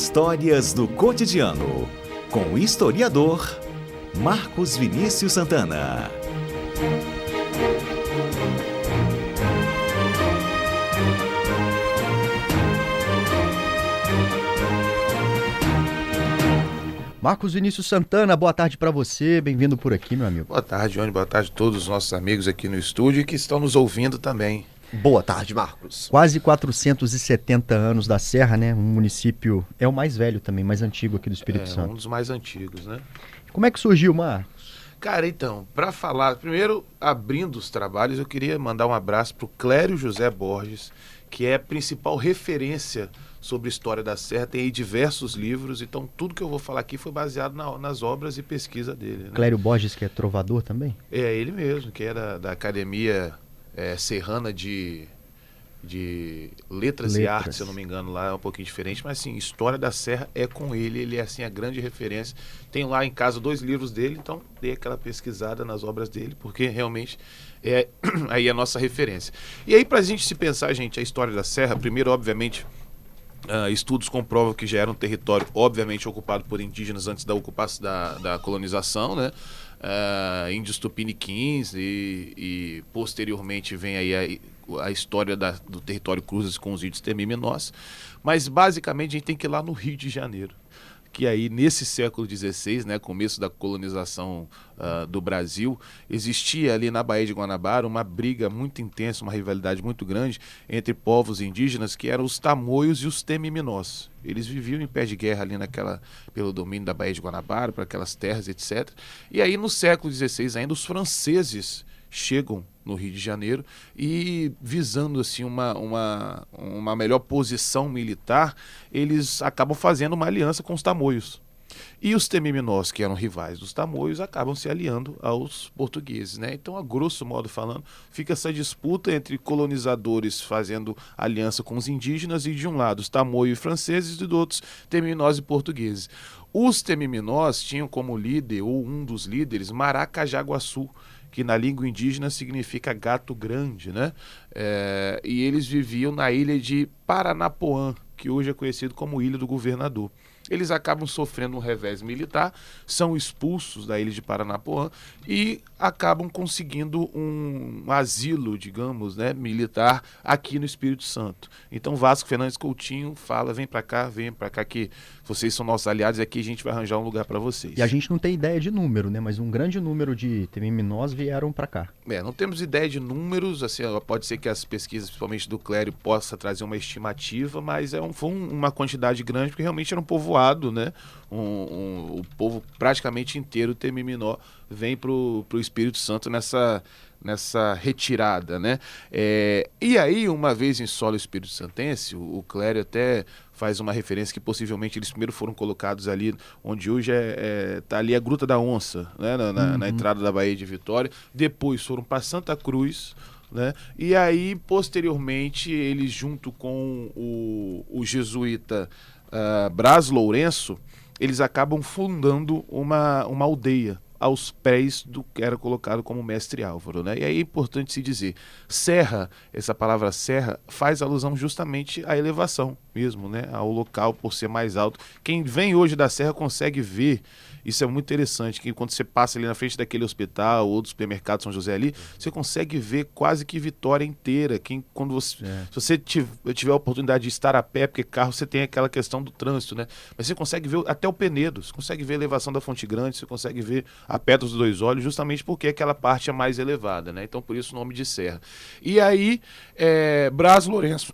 Histórias do cotidiano, com o historiador Marcos Vinícius Santana. Marcos Vinícius Santana, boa tarde para você, bem-vindo por aqui, meu amigo. Boa tarde, Johnny, boa tarde a todos os nossos amigos aqui no estúdio e que estão nos ouvindo também. Boa tarde, Marcos. Quase 470 anos da Serra, né? Um município, é o mais velho também, mais antigo aqui do Espírito Santo. Um dos mais antigos, né? Como é que surgiu, Marcos? Cara, então, para falar, primeiro, abrindo os trabalhos, eu queria mandar um abraço para o Clério José Borges, que é a principal referência sobre a história da Serra, tem aí diversos livros, então tudo que eu vou falar aqui foi baseado nas obras e pesquisa dele. Né? Clério Borges, que é trovador também? É ele mesmo, que era da Academia Serrana de Letras e Artes, se eu não me engano, lá é um pouquinho diferente, mas assim, História da Serra é com ele é assim a grande referência. Tenho lá em casa 2 livros dele, então dei aquela pesquisada nas obras dele, porque realmente é aí a nossa referência. E aí, pra gente se pensar, gente, a História da Serra, primeiro, obviamente, estudos comprovam que já era um território, obviamente, ocupado por indígenas antes da ocupação da colonização, né? Índios tupiniquins e posteriormente vem aí a história do território Cruzes com os índios Temiminós, mas basicamente a gente tem que ir lá no Rio de Janeiro, que aí nesse século XVI, né, começo da colonização do Brasil, existia ali na Baía de Guanabara uma briga muito intensa, uma rivalidade muito grande entre povos indígenas que eram os Tamoios e os Temiminós. Eles viviam em pé de guerra ali pelo domínio da Baía de Guanabara, por aquelas terras, etc. E aí no século XVI ainda os franceses chegam no Rio de Janeiro e visando assim uma melhor posição militar, eles acabam fazendo uma aliança com os Tamoios. E os Temiminós, que eram rivais dos Tamoios, acabam se aliando aos portugueses, né? Então, a grosso modo falando, fica essa disputa entre colonizadores fazendo aliança com os indígenas e de um lado os Tamoios e franceses e do outro Temiminós e portugueses. Os Temiminós tinham como líder, ou um dos líderes, Maracajaguaçu, que na língua indígena significa gato grande, né? E eles viviam na ilha de Paranapoã, que hoje é conhecido como Ilha do Governador. Eles acabam sofrendo um revés militar, são expulsos da ilha de Paranapoã e acabam conseguindo um asilo, digamos, né, militar aqui no Espírito Santo. Então Vasco Fernandes Coutinho fala, vem pra cá que vocês são nossos aliados e aqui a gente vai arranjar um lugar para vocês. E a gente não tem ideia de número, né, mas um grande número de Temiminós vieram para cá. Não temos ideia de números, assim, pode ser que as pesquisas, principalmente do Clério, possa trazer uma estimativa, mas foi uma quantidade grande, porque realmente era um povoado, né? O povo praticamente inteiro Temiminó vem pro Espírito Santo nessa retirada, né? E aí, uma vez em solo espírito santense, o Clério até faz uma referência que possivelmente eles primeiro foram colocados ali onde hoje tá ali a Gruta da Onça, né? Na entrada da Baía de Vitória, depois foram para Santa Cruz, né? E aí, posteriormente, eles junto com o jesuíta Brás Lourenço, eles acabam fundando uma aldeia aos pés do que era colocado como Mestre Álvaro, né? E aí é importante se dizer, serra, essa palavra serra faz alusão justamente à elevação mesmo, né? Ao local por ser mais alto. Quem vem hoje da serra consegue ver, isso é muito interessante, que quando você passa ali na frente daquele hospital ou do supermercado São José ali, você consegue ver quase que Vitória inteira. Se você tiver a oportunidade de estar a pé, porque carro você tem aquela questão do trânsito, né? Mas você consegue ver até o Penedo, você consegue ver a elevação da Fonte Grande, você consegue ver a Pedra dos Dois Olhos, justamente porque aquela parte é mais elevada, né? Então por isso o nome de serra. E aí, Brás Lourenço,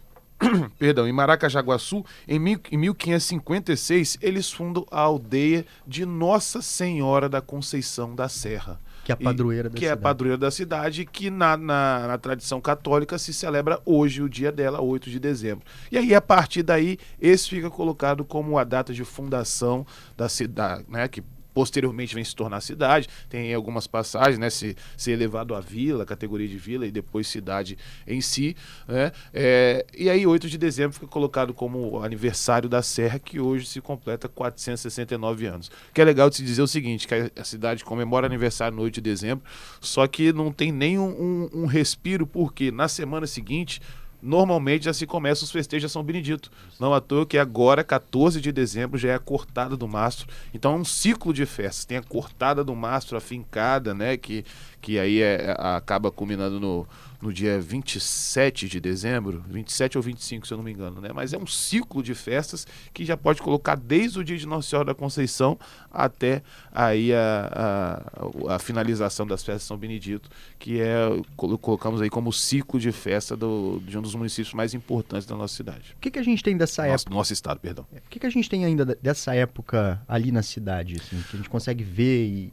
perdão, em Maracajaguaçu, em 1556, eles fundam a aldeia de Nossa Senhora da Conceição da Serra. Que é a padroeira da cidade. É a padroeira da cidade, que na tradição católica se celebra hoje, o dia dela, 8 de dezembro. E aí, a partir daí, esse fica colocado como a data de fundação da cidade, né? Que posteriormente vem se tornar cidade, tem algumas passagens, né, ser elevado à vila, categoria de vila, e depois cidade em si, né, e aí 8 de dezembro fica colocado como aniversário da Serra, que hoje se completa 469 anos. O que é legal de se dizer o seguinte, que a cidade comemora aniversário no 8 de dezembro, só que não tem nem um respiro, porque na semana seguinte, normalmente já se começa os festejos a São Benedito. Não à toa que agora, 14 de dezembro, já é a cortada do mastro. Então é um ciclo de festas. Tem a cortada do mastro, a fincada, né? Que aí acaba culminando no dia 27 de dezembro, 27 ou 25, se eu não me engano, né? Mas é um ciclo de festas que já pode colocar desde o dia de Nossa Senhora da Conceição até aí a finalização das festas de São Benedito, que colocamos aí como ciclo de festa de um dos municípios mais importantes da nossa cidade. O que a gente tem dessa época? Nosso estado, perdão. O que a gente tem ainda dessa época ali na cidade, assim, que a gente consegue ver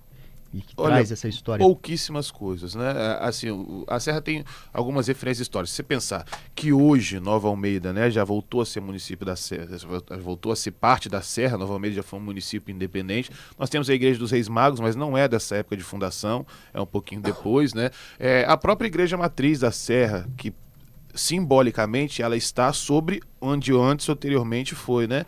e que traz essa história? Pouquíssimas coisas, né? Assim, a Serra tem algumas referências históricas. Se você pensar que hoje Nova Almeida, né, já voltou a ser município da Serra, voltou a ser parte da Serra, Nova Almeida já foi um município independente. Nós temos a Igreja dos Reis Magos, mas não é dessa época de fundação, é um pouquinho depois, né? A própria Igreja Matriz da Serra, que simbolicamente ela está sobre onde anteriormente foi, né,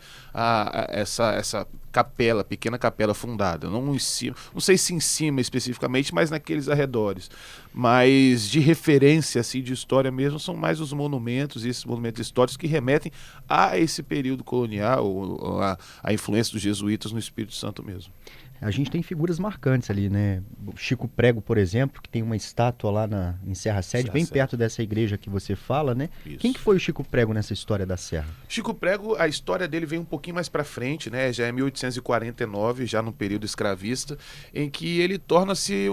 essa capela, pequena capela fundada, não sei se em cima especificamente, mas naqueles arredores. Mas de referência assim, de história mesmo, são mais os monumentos e esses monumentos históricos que remetem a esse período colonial, ou a influência dos jesuítas no Espírito Santo mesmo. A gente tem figuras marcantes ali, né? O Chico Prego, por exemplo, que tem uma estátua lá em Serra Sede, bem perto dessa igreja que você fala, né? Isso. Quem que foi o Chico Prego nessa história da Serra? Chico Prego, a história dele vem um pouquinho mais para frente, né? Já é 1849, já no período escravista, em que ele torna-se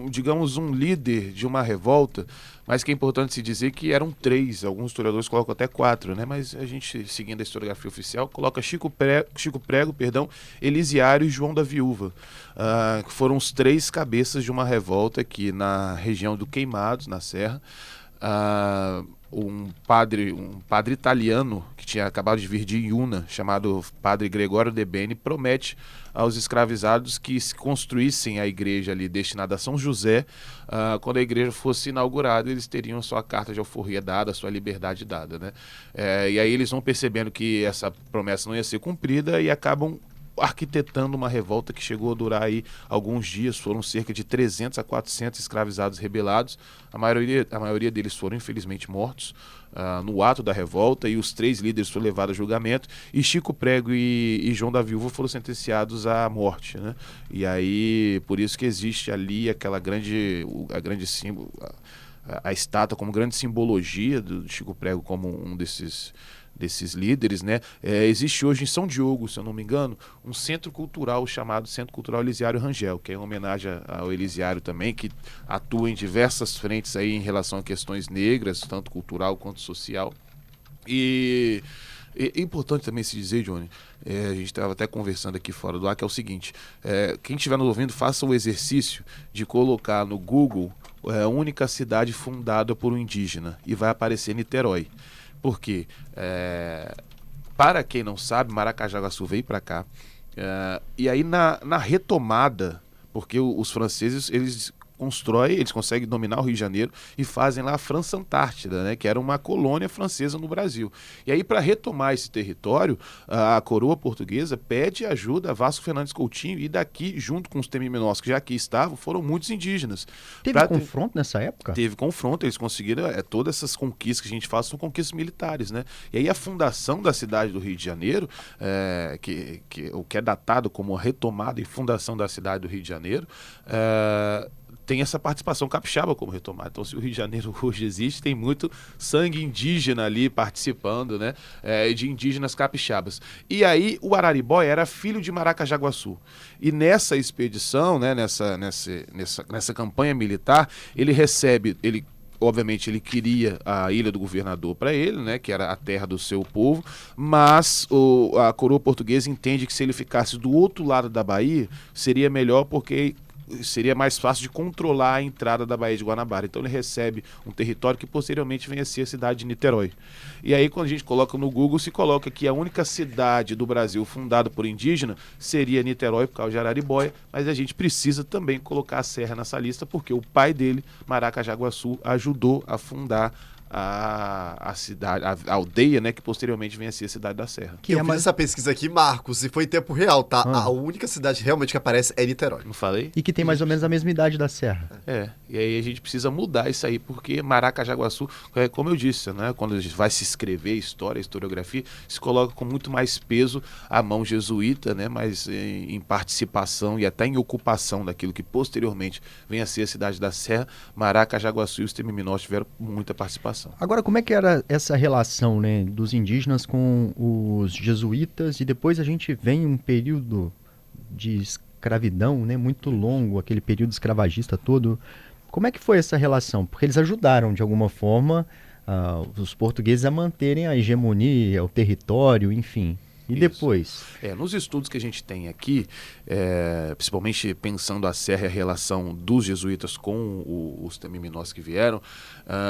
digamos, um líder de uma revolta, mas que é importante se dizer que eram 3, alguns historiadores colocam até 4, né? Mas a gente, seguindo a historiografia oficial, coloca Chico Prego, Elisiário e João da Viúva, que foram os 3 cabeças de uma revolta aqui na região do Queimados, na Serra. Um padre italiano que tinha acabado de vir de Iuna, chamado Padre Gregório de Bene, promete aos escravizados que se construíssem a igreja ali destinada a São José, quando a igreja fosse inaugurada, eles teriam a sua carta de alforria dada, a sua liberdade dada, né? E aí eles vão percebendo que essa promessa não ia ser cumprida e acabam arquitetando uma revolta que chegou a durar aí alguns dias. Foram cerca de 300 a 400 escravizados rebelados. A maioria deles foram infelizmente mortos no ato da revolta, e os 3 líderes foram levados a julgamento, e Chico Prego e João da Viúva foram sentenciados à morte, né? E aí, por isso que existe ali aquela grande símbolo, a estátua como grande simbologia do Chico Prego como um desses líderes, né? Existe hoje em São Diogo, se eu não me engano, um centro cultural chamado Centro Cultural Elisiário Rangel, que é em homenagem ao Elisiário também, que atua em diversas frentes aí em relação a questões negras, tanto cultural quanto social. E é importante também se dizer, Johnny, a gente estava até conversando aqui fora do ar, que é o seguinte, quem estiver nos ouvindo, faça o exercício de colocar no Google a única cidade fundada por um indígena, e vai aparecer Niterói. Porque, para quem não sabe, Maracajaguaçu veio para cá, e aí na retomada, porque os franceses, eles conseguem dominar o Rio de Janeiro e fazem lá a França Antártida, né, que era uma colônia francesa no Brasil. E aí, para retomar esse território, a coroa portuguesa pede ajuda a Vasco Fernandes Coutinho, e daqui, junto com os Temimenosos que já aqui estavam, foram muitos indígenas. Teve confronto nessa época? Teve confronto, eles conseguiram, todas essas conquistas que a gente faz são conquistas militares, né? E aí a fundação da cidade do Rio de Janeiro, o que é datado como a retomada e fundação da cidade do Rio de Janeiro, tem essa participação capixaba como retomada. Então, se o Rio de Janeiro hoje existe, tem muito sangue indígena ali participando, né, de indígenas capixabas. E aí, o Araribóia era filho de Maracajaguaçu. E nessa expedição, né, nessa campanha militar, obviamente ele queria a Ilha do Governador para ele, né, que era a terra do seu povo, mas a coroa portuguesa entende que se ele ficasse do outro lado da Bahia, seria melhor, porque seria mais fácil de controlar a entrada da Baía de Guanabara. Então ele recebe um território que posteriormente vem a ser a cidade de Niterói. E aí, quando a gente coloca no Google, se coloca que a única cidade do Brasil fundada por indígena seria Niterói, por causa de Araribóia, mas a gente precisa também colocar a Serra nessa lista, porque o pai dele, Maracajaguaçu, ajudou a fundar a cidade, a aldeia, né, que posteriormente vem a ser a cidade da Serra. Eu fiz essa pesquisa aqui, Marcos, e foi em tempo real, tá? A única cidade realmente que aparece é Niterói. Não falei? E que tem mais ou menos a mesma idade da Serra. E aí a gente precisa mudar isso aí, porque Maracajaguaçu, como eu disse, né, quando a gente vai se escrever história, historiografia, se coloca com muito mais peso a mão jesuíta, né, mas em participação e até em ocupação daquilo que posteriormente vem a ser a cidade da Serra. Maracajaguaçu e os Temiminós tiveram muita participação. Agora, como é que era essa relação, né, dos indígenas com os jesuítas? E depois a gente vem um período de escravidão, né, muito longo, aquele período escravagista todo. Como é que foi essa relação? Porque eles ajudaram, de alguma forma, os portugueses a manterem a hegemonia, o território, enfim. E Isso. Depois? Nos estudos que a gente tem aqui, principalmente pensando a Serra e a relação dos jesuítas com os Temiminós que vieram,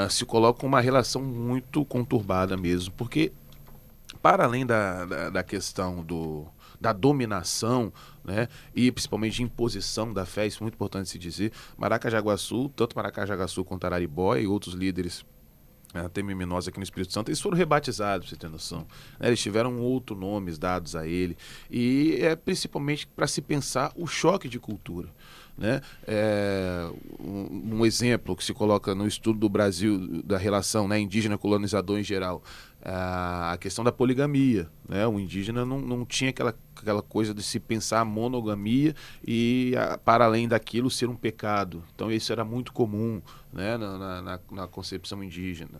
se coloca uma relação muito conturbada mesmo, porque para além da questão da dominação, né, e principalmente de imposição da fé, isso é muito importante se dizer, Maracajaguaçu, tanto Maracajaguaçu quanto Araribóia e outros líderes Temiminós aqui no Espírito Santo, eles foram rebatizados, pra você ter noção. Eles tiveram outros nomes dados a ele, e é principalmente para se pensar o choque de cultura. Né? Um exemplo que se coloca no estudo do Brasil, da relação, né, indígena-colonizador em geral, a questão da poligamia. Né? O indígena não tinha aquela coisa de se pensar a monogamia e, para além daquilo, ser um pecado. Então isso era muito comum, né, na concepção indígena.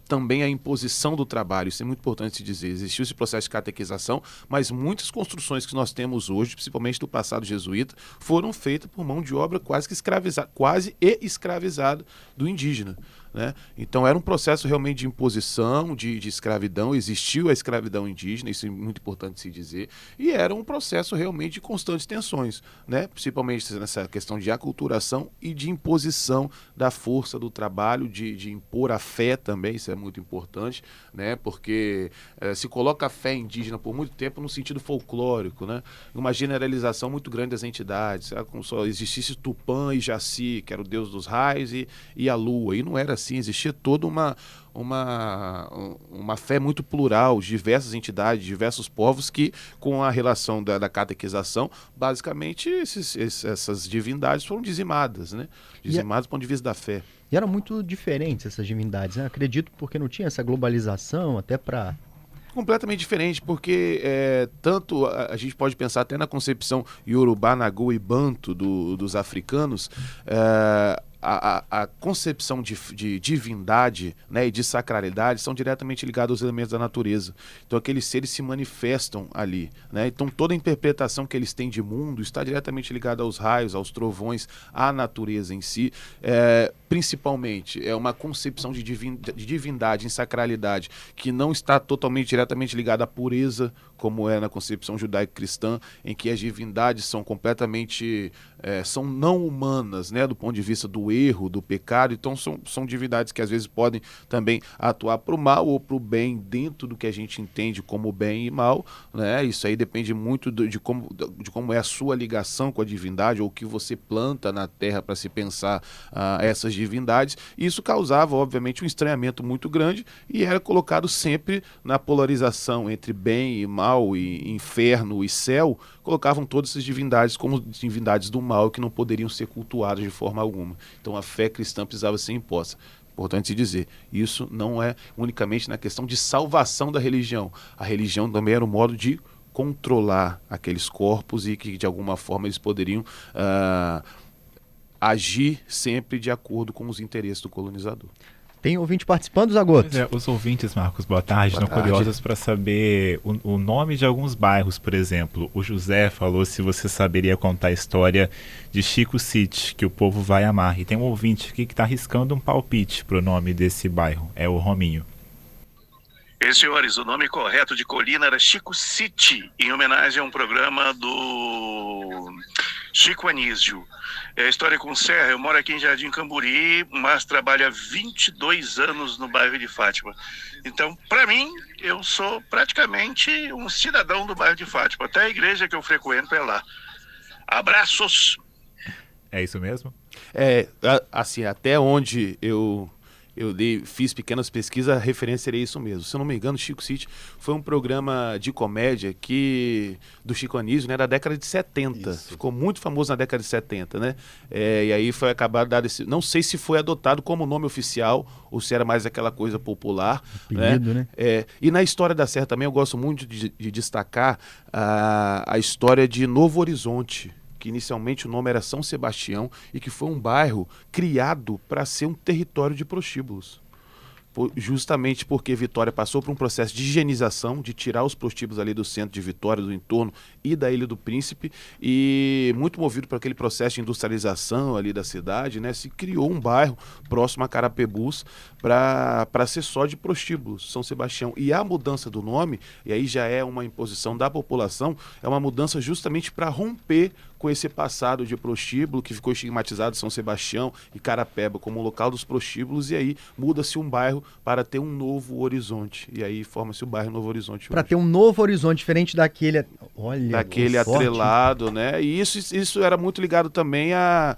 Também a imposição do trabalho, isso é muito importante se dizer. Existiu esse processo de catequização, mas muitas construções que nós temos hoje, principalmente do passado jesuíta, foram feitas por mão de obra quase escravizada do indígena. Né? Então era um processo realmente de imposição, de escravidão. Existiu a escravidão indígena, isso é muito importante se dizer, e era um processo realmente de constantes tensões, né? Principalmente nessa questão de aculturação e de imposição da força do trabalho, de impor a fé também, isso é muito importante, né? Porque se coloca a fé indígena por muito tempo no sentido folclórico, né? Uma generalização muito grande das entidades, como só existisse Tupã e Jaci, que era o deus dos raios, e a lua, e não era assim, existia toda uma fé muito plural, diversas entidades, diversos povos que, com a relação da catequização, basicamente essas divindades foram dizimadas, né? Dizimadas do ponto de vista da fé. E eram muito diferentes essas divindades, né? Acredito porque não tinha essa globalização até para... Completamente diferente, porque tanto a gente pode pensar até na concepção Yorubá, Nagô e Banto dos africanos, a concepção de divindade, né, e de sacralidade são diretamente ligados aos elementos da natureza. Então aqueles seres se manifestam ali, né? Então toda a interpretação que eles têm de mundo está diretamente ligada aos raios, aos trovões, à natureza em si. Principalmente é uma concepção de divindade, em sacralidade, que não está totalmente diretamente ligada à pureza, como é na concepção judaico-cristã, em que as divindades são completamente são não humanas, né, do ponto de vista do erro, do pecado. Então são divindades que às vezes podem também atuar para o mal ou para o bem, dentro do que a gente entende como bem e mal, né? Isso aí depende muito de como é a sua ligação com a divindade, ou o que você planta na terra para se pensar essas divindades. Isso causava, obviamente, um estranhamento muito grande, e era colocado sempre na polarização entre bem e mal, e inferno e céu. Colocavam todas essas divindades como divindades do mal, que não poderiam ser cultuadas de forma alguma. Então a fé cristã precisava ser imposta. Importante se dizer, isso não é unicamente na questão de salvação da religião. A religião também era um modo de controlar aqueles corpos, e que de alguma forma eles poderiam agir sempre de acordo com os interesses do colonizador. Tem ouvinte participando, Zagoto? Os ouvintes, Marcos, boa tarde. Boa Estão curiosos para saber o nome de alguns bairros, por exemplo. O José falou se você saberia contar a história de Chico City, que o povo vai amar. E tem um ouvinte aqui que está arriscando um palpite para o nome desse bairro. É o Rominho. Senhores, o nome correto de Colina era Chico City, em homenagem a um programa do Chico Anísio. História com Serra, eu moro aqui em Jardim Camburi, mas trabalho há 22 anos no bairro de Fátima. Então, para mim, eu sou praticamente um cidadão do bairro de Fátima. Até a igreja que eu frequento é lá. Abraços! É isso mesmo? Assim, até onde eu fiz pequenas pesquisas, a referência seria isso mesmo. Se eu não me engano, Chico City foi um programa de comédia do Chico Anísio, né, da década de 70. Isso. Ficou muito famoso na década de 70, né? E aí foi acabar dado não sei se foi adotado como nome oficial ou se era mais aquela coisa popular. Apelido, né? E na história da Serra também eu gosto muito de destacar a história de Novo Horizonte, que inicialmente o nome era São Sebastião e que foi um bairro criado para ser um território de prostíbulos. Justamente porque Vitória passou por um processo de higienização, de tirar os prostíbulos ali do centro de Vitória, do entorno e da Ilha do Príncipe, e muito movido por aquele processo de industrialização ali da cidade, né, se criou um bairro próximo a Carapebus para ser só de prostíbulos, São Sebastião. E a mudança do nome, e aí já é uma imposição da população, é uma mudança justamente para romper com esse passado de prostíbulo que ficou estigmatizado São Sebastião e Carapeba como local dos prostíbulos, e aí muda-se um bairro para ter um novo horizonte. E aí forma-se o bairro Novo Horizonte. Para ter um novo horizonte diferente daquele, olha, daquele forte. atrelado, né? E isso era muito ligado também a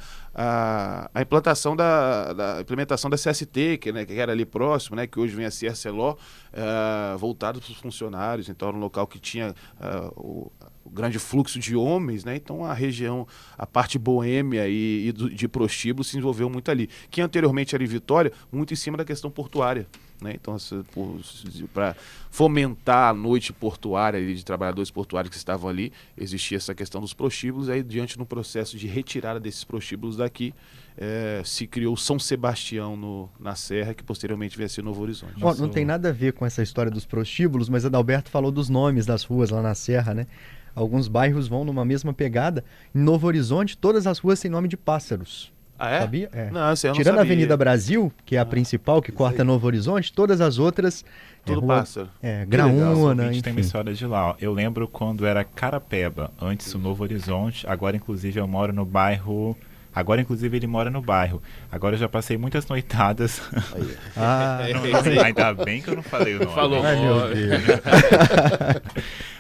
implantação da implementação da CST, que era ali próximo, né, que hoje vem a ser Arcelor, voltado para os funcionários. Então era um local que tinha o grande fluxo de homens, né? Então a região, a parte boêmia e de prostíbulo se desenvolveu muito ali, que anteriormente era em Vitória, muito em cima da questão portuária, né? Então para fomentar a noite portuária ali, de trabalhadores portuários que estavam ali, existia essa questão dos prostíbulos. Aí diante no processo de retirada desses prostíbulos daqui, se criou São Sebastião na Serra, que posteriormente veio a ser Novo Horizonte. Não tem nada a ver com essa história dos prostíbulos, mas Adalberto falou dos nomes das ruas lá na Serra, né? Alguns bairros vão numa mesma pegada. Em Novo Horizonte, todas as ruas têm nome de pássaros. Ah, é? Sabia? Não, isso eu não Tirando a sabia. Avenida Brasil, que é a principal, que corta Novo Horizonte, todas as outras... Tudo rua, pássaro. Graúna, A gente tem uma enfim. história de lá. Eu lembro quando era Carapeba, antes o Novo Horizonte. Agora, inclusive, eu moro no bairro... Agora, inclusive, ele mora no bairro. Agora eu já passei muitas noitadas. Ainda bem que eu não falei o nome. Falou. Ai, meu Deus.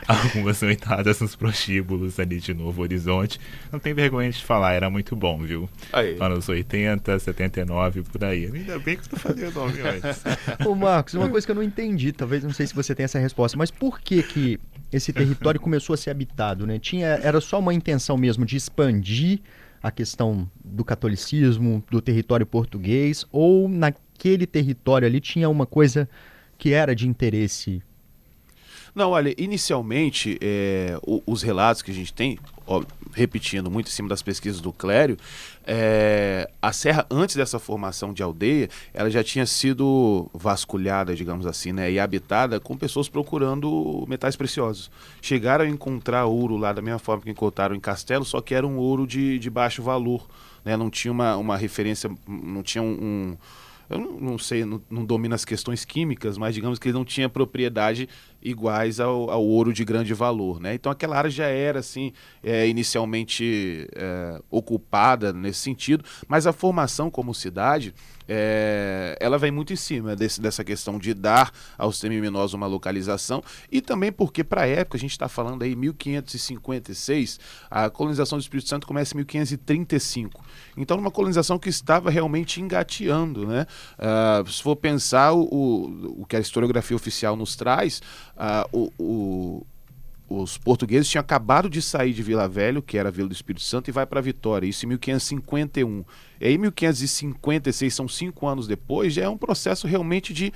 Algumas noitadas nos prostíbulos ali de Novo Horizonte. Não tem vergonha de falar, era muito bom, viu? Aí. Anos 80, 79, por aí. Ainda bem que eu não falei o nome antes. Ô Marcos, uma coisa que eu não entendi, talvez, não sei se você tem essa resposta, mas por que esse território começou a ser habitado, né? Era só uma intenção mesmo de expandir a questão do catolicismo, do território português, ou naquele território ali tinha uma coisa que era de interesse? Não, olha, inicialmente, os relatos que a gente tem, repetindo muito em cima das pesquisas do Clério, a Serra, antes dessa formação de aldeia, ela já tinha sido vasculhada, digamos assim, né, e habitada com pessoas procurando metais preciosos. Chegaram a encontrar ouro lá da mesma forma que encontraram em Castelo, só que era um ouro de baixo valor, né, não tinha uma referência, não tinha eu não sei, não domino as questões químicas, mas digamos que ele não tinha propriedade iguais ao ouro de grande valor, né? Então aquela área já era assim, inicialmente ocupada nesse sentido, mas a formação como cidade, ela vem muito em cima dessa questão de dar aos semiminosos uma localização, e também porque para a época, a gente está falando aí 1556, a colonização do Espírito Santo começa em 1535, então uma colonização que estava realmente engateando, né? Se for pensar o que a historiografia oficial nos traz, os portugueses tinham acabado de sair de Vila Velha, que era a Vila do Espírito Santo, e vai para Vitória, isso em 1551. E aí, em 1556, são 5 anos depois, já é um processo realmente de,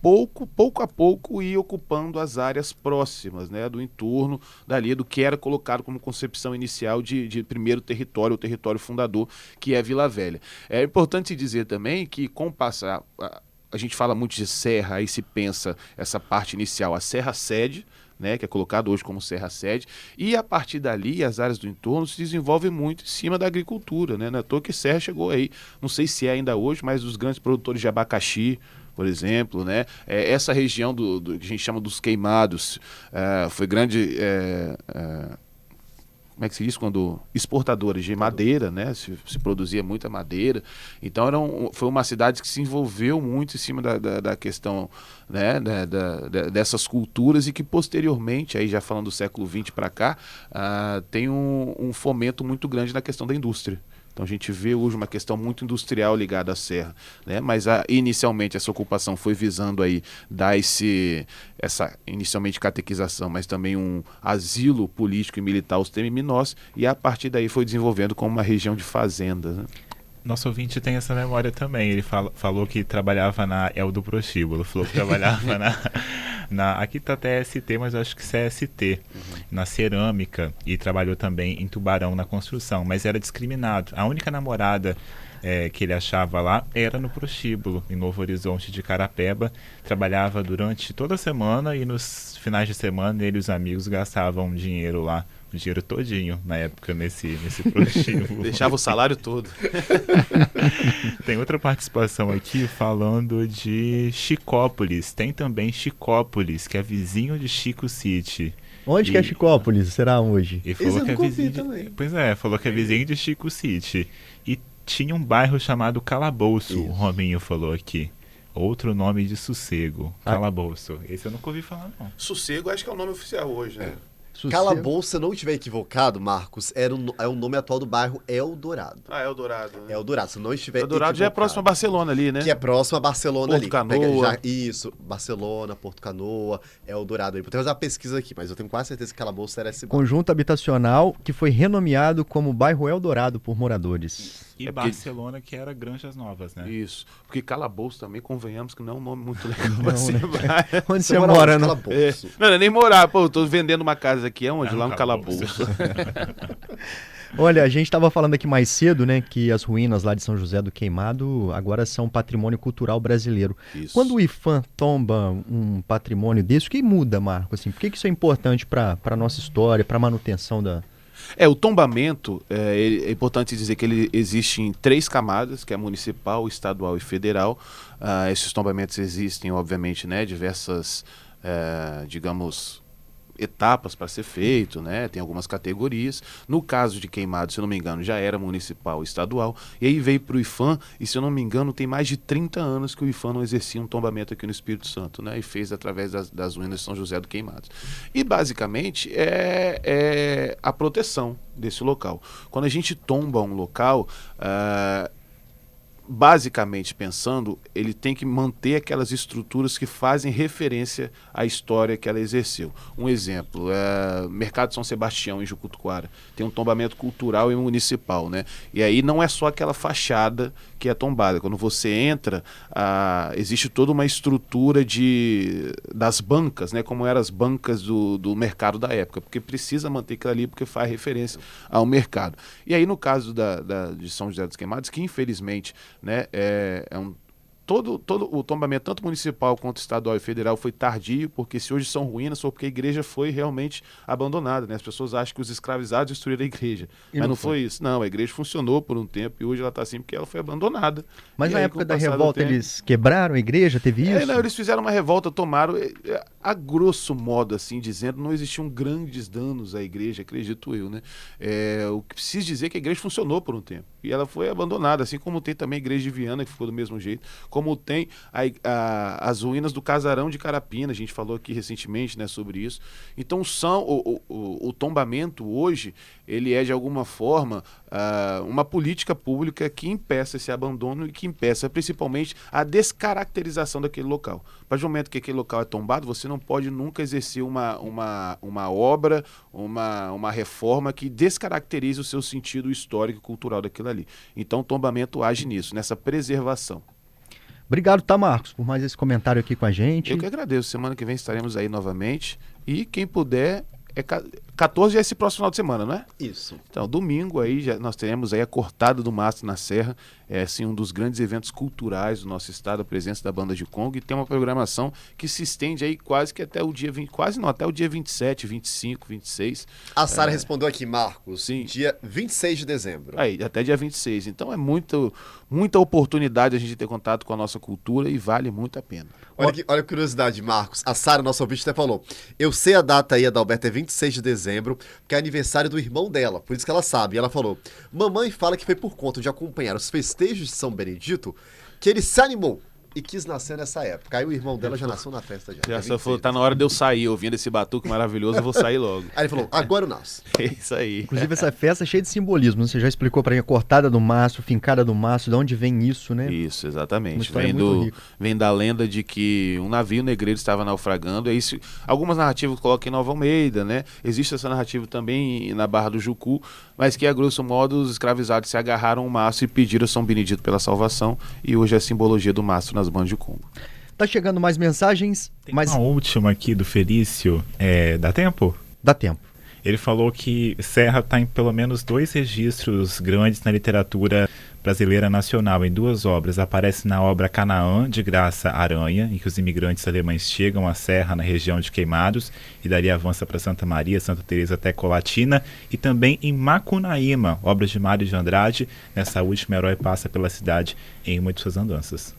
pouco a pouco, ir ocupando as áreas próximas, né, do entorno dali, do que era colocado como concepção inicial de primeiro território, o território fundador, que é Vila Velha. É importante dizer também que, com o passar... A gente fala muito de serra, aí se pensa essa parte inicial, a serra-sede, né, que é colocado hoje como serra-sede, e a partir dali as áreas do entorno se desenvolvem muito em cima da agricultura, né? Não é à toa que Serra chegou aí, não sei se é ainda hoje, mas os grandes produtores de abacaxi, por exemplo, né? Essa região que a gente chama dos queimados, foi grande... como é que se diz quando exportadores de madeira, né? Se produzia muita madeira, então foi uma cidade que se envolveu muito em cima da questão, né? Dessas culturas, e que posteriormente, aí já falando do século XX para cá, tem um fomento muito grande na questão da indústria. Então a gente vê hoje uma questão muito industrial ligada à serra, né? Mas inicialmente essa ocupação foi visando aí dar essa inicialmente catequização, mas também um asilo político e militar aos Temiminós, e a partir daí foi desenvolvendo como uma região de fazendas, né? Nosso ouvinte tem essa memória também. Ele falou que trabalhava na do Prostíbulo. Falou que trabalhava aqui tá até ST, mas eu acho que CST, na cerâmica, e trabalhou também em Tubarão na construção, mas era discriminado. A única namorada que ele achava lá era no Prostíbulo, em Novo Horizonte de Carapeba. Trabalhava durante toda a semana e nos finais de semana ele e os amigos gastavam dinheiro lá, o dinheiro todinho na época nesse prostíbulo. Deixava o salário todo. Tem outra participação aqui falando de Chicópolis. Tem também Chicópolis, que é vizinho de Chico City. Onde que é Chicópolis? Será hoje? E falou que é vizinho Pois é, falou que é vizinho de Chico City. E tinha um bairro chamado Calabouço, o Rominho falou aqui. Outro nome de Sossego, Calabouço. Esse eu nunca ouvi falar, não. Sossego acho que é o nome oficial hoje, né? Calabouço, se eu não estiver equivocado, Marcos, é o nome atual do bairro Eldorado. Eldorado. Né? Eldorado, se eu não estiver Eldorado já é próximo a Barcelona ali, né? Que é próximo a Barcelona Porto ali. Canoa. Isso, Barcelona, Porto Canoa, Eldorado. Eu tenho que fazer uma pesquisa aqui, mas eu tenho quase certeza que Calabouço era esse bairro. Conjunto habitacional que foi renomeado como bairro Eldorado por moradores. E Barcelona, que era Granjas Novas, né? Isso. Porque Calabouço também, convenhamos que não é um nome muito legal pra ser bairro. Onde você mora, não? Calabouço. Não é nem morar, pô, eu tô vendendo uma casa aqui, aonde? Lá no Calabouço. Olha, a gente estava falando aqui mais cedo, né, que as ruínas lá de São José do Queimado agora são patrimônio cultural brasileiro. Isso. Quando o IPHAN tomba um patrimônio desse, o que muda, Marco? Assim, por que isso é importante para a nossa história, para a manutenção da... O tombamento, é importante dizer que ele existe em 3 camadas, que é municipal, estadual e federal. Esses tombamentos existem, obviamente, né, diversas, digamos, etapas para ser feito, né? Tem algumas categorias. No caso de Queimado, se eu não me engano, já era municipal e estadual, e aí veio para o IPHAN, e se eu não me engano, tem mais de 30 anos que o IPHAN não exercia um tombamento aqui no Espírito Santo, né? E fez através das ruínas de São José do Queimado. E basicamente é a proteção desse local. Quando a gente tomba um local, basicamente pensando, ele tem que manter aquelas estruturas que fazem referência à história que ela exerceu. Um exemplo, Mercado São Sebastião, em Jucutuquara, tem um tombamento cultural e municipal, né? E aí não é só aquela fachada que é tombada. Quando você entra, existe toda uma estrutura das bancas, né? Como eram as bancas do mercado da época, porque precisa manter aquilo ali, porque faz referência ao mercado. E aí no caso de São José dos Queimados, que infelizmente, né, todo o tombamento, tanto municipal quanto estadual e federal, foi tardio, porque se hoje são ruínas, foi porque a igreja foi realmente abandonada, né? As pessoas acham que os escravizados destruíram a igreja, mas não foi isso. Não, a igreja funcionou por um tempo e hoje ela está assim porque ela foi abandonada. Mas e na aí, época da revolta eles quebraram a igreja? Teve isso? Não, eles fizeram uma revolta, tomaram, a grosso modo, assim dizendo, não existiam grandes danos à igreja, acredito eu, né? O que preciso dizer é que a igreja funcionou por um tempo e ela foi abandonada, assim como tem também a igreja de Viana, que ficou do mesmo jeito, como tem as ruínas do Casarão de Carapina, a gente falou aqui recentemente, né, sobre isso. Então o tombamento hoje, ele é de alguma forma uma política pública que impeça esse abandono e que impeça principalmente a descaracterização daquele local. A partir do momento que aquele local é tombado, você não pode nunca exercer uma obra, uma reforma que descaracterize o seu sentido histórico e cultural daquilo ali. Então o tombamento age nisso, nessa preservação. Obrigado, tá, Marcos, por mais esse comentário aqui com a gente. Eu que agradeço. Semana que vem estaremos aí novamente. E quem puder, 14 é esse próximo final de semana, não é? Isso. Então, domingo aí nós teremos aí a Cortada do Mastro na Serra. É assim, um dos grandes eventos culturais do nosso estado, a presença da Banda de Congo, e tem uma programação que se estende aí quase que até o dia 20, quase não, até o dia 27, 25, 26. A Sara respondeu aqui, Marcos, Sim. Dia 26 de dezembro. Aí, até dia 26. Então é muita oportunidade a gente ter contato com a nossa cultura e vale muito a pena. Olha a curiosidade, Marcos. A Sara, nossa ouvinte, até falou: eu sei a data aí, Adalberto, é 26 de dezembro, que é aniversário do irmão dela, por isso que ela sabe. E ela falou: mamãe fala que foi por conta de acompanhar os festejos de São Benedito que ele se animou e quis nascer nessa época. Aí o irmão dela já nasceu na festa já. Já dia só falou, 26 tá na hora de eu sair, ouvindo esse batuque maravilhoso, eu vou sair logo. Aí ele falou, agora eu nasço. É isso aí. Inclusive, essa festa é cheia de simbolismo. Você já explicou pra mim a cortada do mastro, fincada do mastro, de onde vem isso, né? Isso, Uma exatamente. história muito rica. Vem da lenda de que um navio negreiro estava naufragando. É isso. Algumas narrativas colocam em Nova Almeida, né? Existe essa narrativa também na Barra do Jucu, mas que, a grosso modo, os escravizados se agarraram ao mastro e pediram a São Benedito pela salvação. E hoje é a simbologia do mastro nas bandas de Congo. Tá chegando mais mensagens, Tem mas uma última aqui do Felício. Dá tempo? dá tempo. Ele falou que Serra está em pelo menos 2 registros grandes na literatura brasileira nacional. Em 2 obras. Aparece na obra Canaã, de Graça Aranha, em que os imigrantes alemães chegam à Serra, na região de Queimados, e dali avança para Santa Maria, Santa Teresa até Colatina. E também em Macunaíma, obra de Mário de Andrade. Nessa última, o herói passa pela cidade em uma de suas andanças.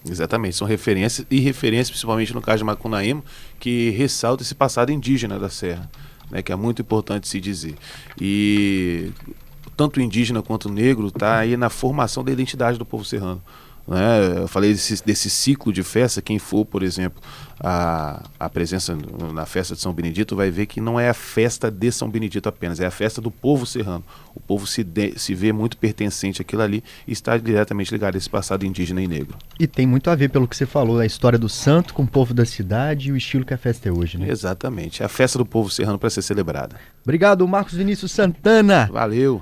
Exatamente, são referências, e referências principalmente no caso de Macunaíma, que ressalta esse passado indígena da Serra, né, que é muito importante se dizer. E tanto o indígena quanto o negro está aí na formação da identidade do povo serrano. Né? Eu falei desse ciclo de festa. Quem for, por exemplo, a presença na festa de São Benedito vai ver que não é a festa de São Benedito apenas, é a festa do povo serrano. O povo se vê muito pertencente àquilo ali e está diretamente ligado a esse passado indígena e negro. E tem muito a ver, pelo que você falou, a história do santo com o povo da cidade e o estilo que a festa é hoje, né? Exatamente, é a festa do povo serrano para ser celebrada. Obrigado, Marcos Vinícius Santana. Valeu!